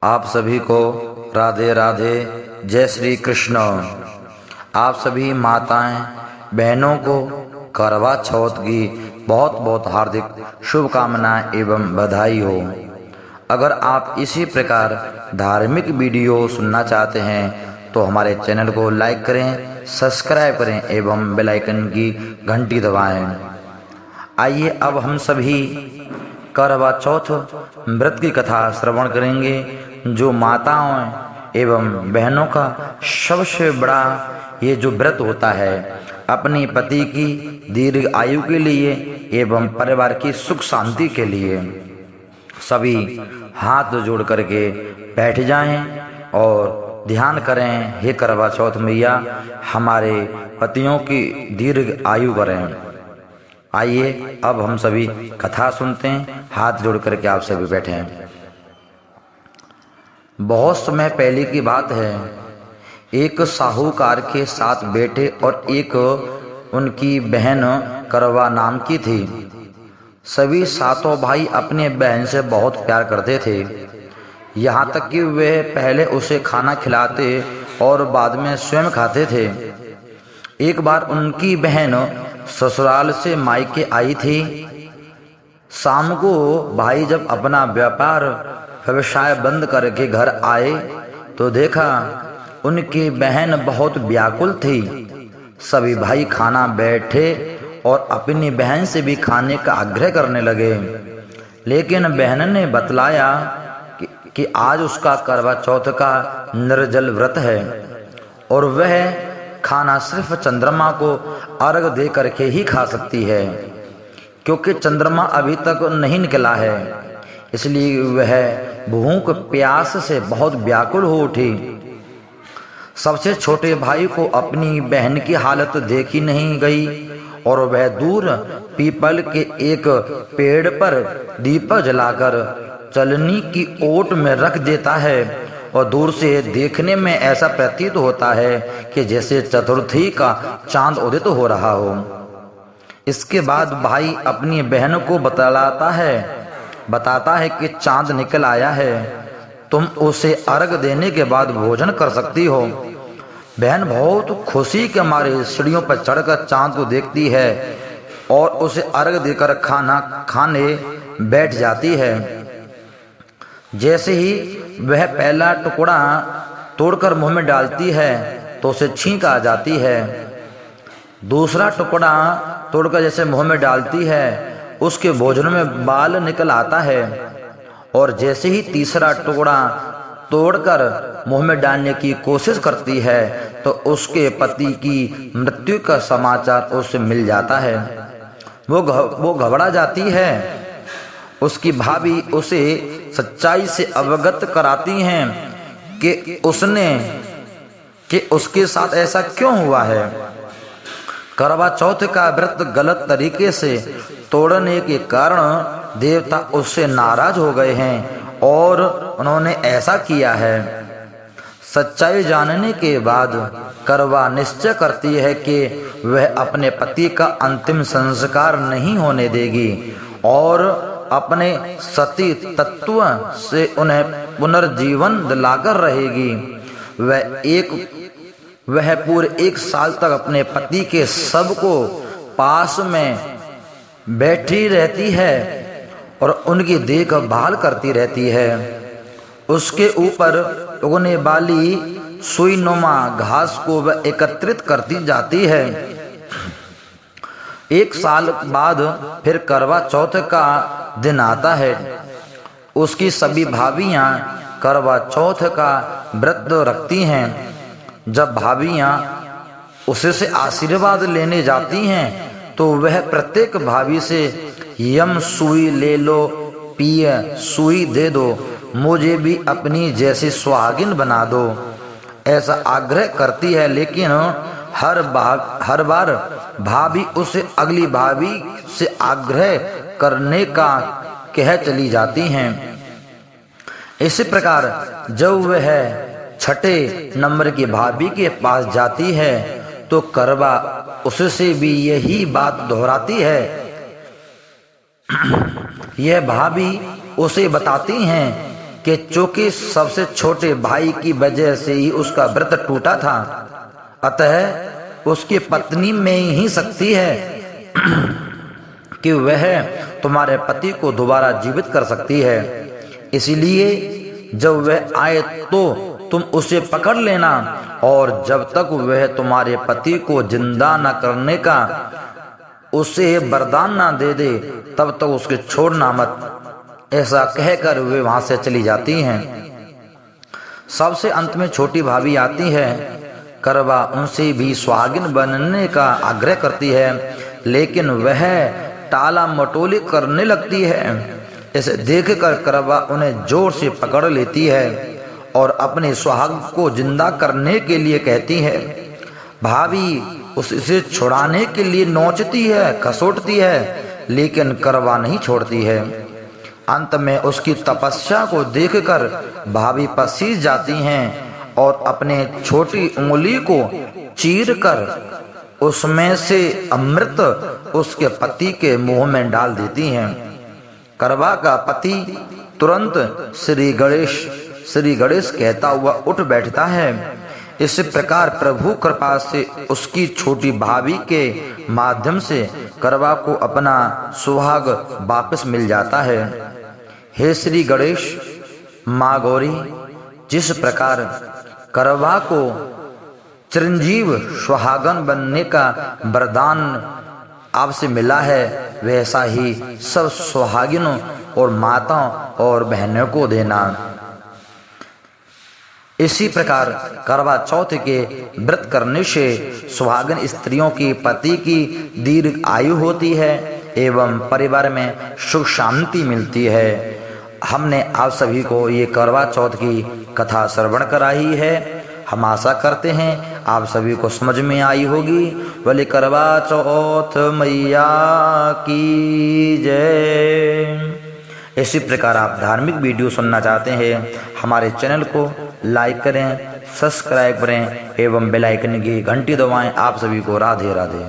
आप सभी को राधे राधे, जय श्री कृष्ण। आप सभी माताएं बहनों को करवा चौथ की बहुत बहुत हार्दिक शुभकामनाएं एवं बधाई हो। अगर आप इसी प्रकार धार्मिक वीडियो सुनना चाहते हैं तो हमारे चैनल को लाइक करें, सब्सक्राइब करें एवं बेल आइकन की घंटी दबाएं। आइए अब हम सभी करवा चौथ व्रत की कथा श्रवण करेंगे, जो माताओं एवं बहनों का सबसे बड़ा ये जो व्रत होता है, अपनी पति की दीर्घ आयु के लिए एवं परिवार की सुख शांति के लिए। सभी हाथ जोड़ करके बैठ जाएं और ध्यान करें, हे करवा चौथ मैया हमारे पतियों की दीर्घ आयु करें। आइए अब हम सभी कथा सुनते हैं, हाथ जोड़ करके आप सभी बैठे हैं। बहुत समय पहले की बात है, एक साहूकार के साथ बेटे और एक उनकी बहन करवा नाम की थी। सभी सातों भाई अपने बहन से बहुत प्यार करते थे, यहाँ तक कि वे पहले उसे खाना खिलाते और बाद में स्वयं खाते थे। एक बार उनकी बहन ससुराल से मायके आई थी। शाम को भाई जब अपना व्यवसाय बंद करके घर आए तो देखा उनकी बहन बहुत व्याकुल थी। सभी भाई खाना बैठे और अपनी बहन से भी खाने का आग्रह करने लगे, लेकिन बहन ने बतलाया कि आज उसका करवा चौथ का निर्जल व्रत है और वह खाना सिर्फ चंद्रमा को अर्घ दे करके ही खा सकती है, क्योंकि चंद्रमा अभी तक नहीं निकला है। इसलिए वह भूख प्यास से बहुत व्याकुल हो उठी। सबसे छोटे भाई को अपनी बहन की हालत देखी नहीं गई और वह दूर पीपल के एक पेड़ पर दीपक जलाकर चलनी की ओट में रख देता है और दूर से देखने में ऐसा प्रतीत होता है कि जैसे चतुर्थी का चांद उदित हो रहा हो। इसके बाद भाई अपनी बहन को बताता है कि चांद निकल आया है, तुम उसे अर्घ देने के बाद भोजन कर सकती हो। बहन बहुत खुशी के मारे सीढ़ियों पर चढ़कर चांद को देखती है और उसे अर्घ देकर खाना खाने बैठ जाती है। जैसे ही वह पहला टुकड़ा तोड़कर मुंह में डालती है तो उसे छींक आ जाती है। दूसरा टुकड़ा तोड़कर जैसे मुंह में डालती है उसके भोजन में बाल निकल आता है और जैसे ही तीसरा टुकड़ा तोड़कर मुंह में डालने की कोशिश करती है तो उसके पति की मृत्यु का समाचार उसे मिल जाता है। वो घबरा जाती है। उसकी भाभी उसे सच्चाई से अवगत कराती हैं कि उसके साथ ऐसा क्यों हुआ है। करवा चौथ का व्रत गलत तरीके से तोड़ने के कारण देवता उससे नाराज हो गए हैं और उन्होंने ऐसा किया है। सच्चाई जानने के बाद करवा निश्चय करती है कि वह अपने पति का अंतिम संस्कार नहीं होने देगी और अपने सती तत्व से उन्हें पुनर्जीवन दिलाकर रहेगी। वह पूरे 1 साल तक अपने पति के शव को पास में बैठी रहती है और उनकी देखभाल करती रहती है। उसके ऊपर उगने वाली सुईनुमा घास को वह एकत्रित करती जाती है। 1 साल बाद फिर करवा चौथ का दिन आता है। उसकी सभी भाभियां करवा चौथ का व्रत रखती हैं। जब भाभियां उसे से आशीर्वाद लेने जाती हैं तो वह प्रत्येक भाभी से यम सुई ले लो, पिए सुई दे दो, मुझे भी अपनी जैसी सुहागिन बना दो, ऐसा आग्रह करती है। लेकिन हर बार भाभी उसे अगली भाभी से आग्रह करने का कह चली जाती हैं। इसी प्रकार जब वह छठे नंबर की भाभी के पास जाती है तो करवा उससे भी यही बात दोहराती है। यह भाभी उसे बताती हैं कि चूंकि सबसे छोटे भाई की वजह से ही उसका व्रत टूटा था, अतः उसकी पत्नी में ही शक्ति है कि वह तुम्हारे पति को दोबारा जीवित कर सकती है। इसलिए जब वह आए तो तुम उसे पकड़ लेना, और जब तक वह तुम्हारे पति को जिंदा न करने का उसे वरदान न दे दे तब तक उसके छोड़ना मत। ऐसा कहकर वे वहां से चली जाती हैं। सबसे अंत में छोटी भाभी आती है। करवा उनसे भी सुहागिन बनने का आग्रह करती है, लेकिन वह टाला मटोली करने लगती है। इसे देखकर करवा उन्हें जोर से पकड़ लेती है और अपने सुहाग को जिंदा करने के लिए कहती है। भाभी उसे छुड़ाने के लिए नोचती है, खसोटती है, लेकिन करवा नहीं छोड़ती है। अंत में उसकी तपस्या को देखकर भाभी पसीज जाती हैं और अपने छोटी उंगली को चीरकर उसमें से अमृत उसके पति के मुंह में डाल देती हैं। करवा का पति तुरंत श्री गणेश कहता हुआ उठ बैठता है। इस प्रकार प्रभु कृपा से उसकी छोटी भाभी के माध्यम से करवा को अपना सुहाग वापस मिल जाता है। हे श्री गणेश, माँ गौरी, जिस प्रकार करवा को चिरंजीव सुहागन बनने का वरदान आपसे मिला है, वैसा ही सब सुहागिनों और माताओं और बहनों को देना। इसी प्रकार करवा चौथ के व्रत करने से सुहागन स्त्रियों की पति की दीर्घ आयु होती है एवं परिवार में सुख शांति मिलती है। हमने आप सभी को ये करवा चौथ की कथा श्रवण कराई है। हम आशा करते हैं आप सभी को समझ में आई होगी। बोले करवा चौथ मैया की जय। इसी प्रकार आप धार्मिक वीडियो सुनना चाहते हैं, हमारे चैनल को लाइक करें, सब्सक्राइब करें एवं बेल आइकन की घंटी दबाएं। आप सभी को राधे राधे।